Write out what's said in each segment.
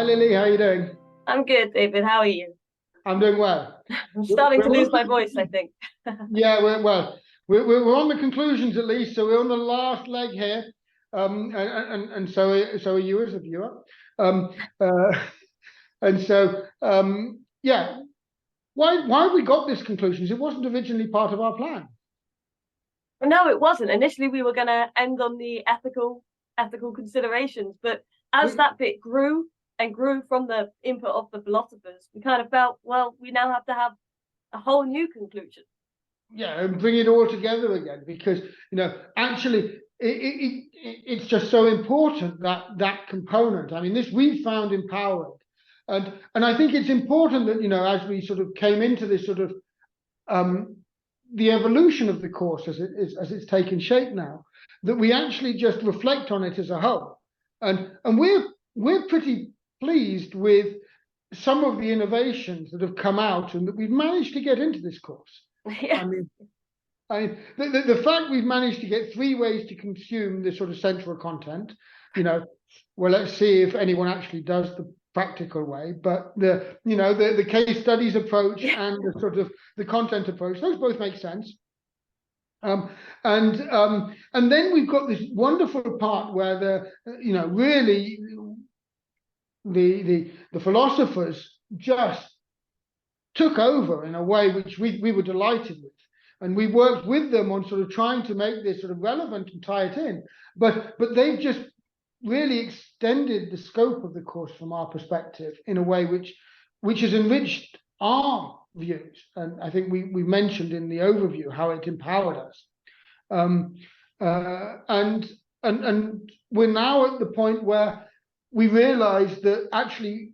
Hi Lily, how are you doing? I'm good, David. How are you? I'm doing well. I'm We're, starting we're to lose on my the, voice, I think. yeah, we're on the conclusions at least, so we're on the last leg here. And so are you as a viewer. Um, uh, and so yeah, why have we got this conclusions? It wasn't originally part of our plan. Well, no, it wasn't. Initially, we were going to end on the ethical considerations, but as We, that bit grew and grew from the input of the philosophers, we kind of felt, well, we now have to have a whole new conclusion. yeah, and bring it all together again because actually it's just so important that that component. I mean, this we found empowering, and I think it's important that as we sort of came into this sort of um, the evolution of the course as it's taken shape now, that we actually just reflect on it as a whole, and we're pretty pleased with some of the innovations that have come out and that we've managed to get into this course. Yeah. I mean, the fact we've managed to get 3 ways to consume this sort of central content, well, let's see if anyone actually does the practical way. But the case studies approach and the sort of the content approach, those both make sense. And then we've got this wonderful part where really the philosophers just took over in a way which we were delighted with. And we worked with them on sort of trying to make this sort of relevant and tie it in. But they've just really extended the scope of the course from our perspective in a way which has enriched our views. And I think we mentioned in the overview how it empowered us. And we're now at the point where we realize that actually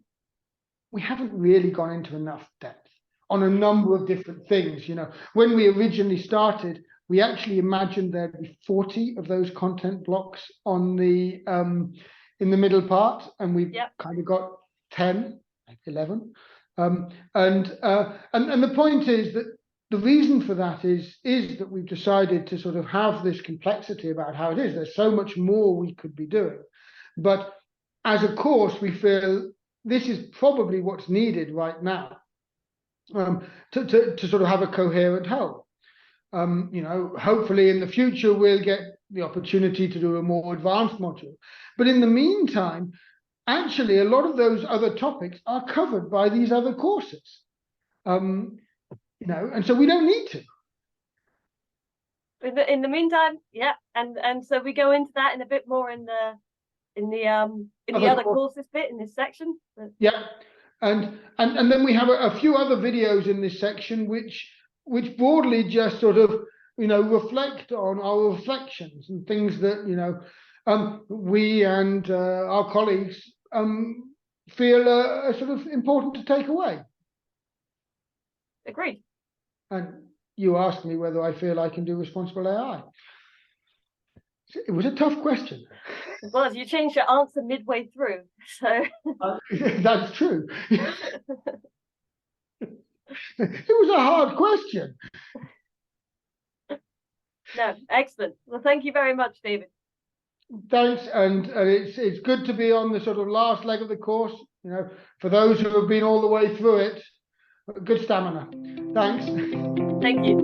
we haven't really gone into enough depth on a number of different things. When we originally started, we actually imagined there'd be 40 of those content blocks on the in the middle part, and we've kind of got 10, 11. And the point is that the reason for that is that we've decided to sort of have this complexity about how it is. There's so much more we could be doing, but as a course, we feel this is probably what's needed right now to sort of have a coherent whole. Hopefully in the future we'll get the opportunity to do a more advanced module. But in the meantime, actually, a lot of those other topics are covered by these other courses. And so we don't need to. In the meantime, yeah, and so we go into that in a bit more in the other courses bit in this section. Yeah, and then we have a few other videos in this section which broadly just sort of reflect on our reflections and things that we and our colleagues feel are sort of important to take away. Agreed. And you asked me whether I feel I can do responsible AI. It was a tough question. Well, you changed your answer midway through, so that's true. It was a hard question. No, excellent. Well, thank you very much, David. Thanks, and it's good to be on the sort of last leg of the course. For those who have been all the way through it, good stamina. Thanks. Thank you.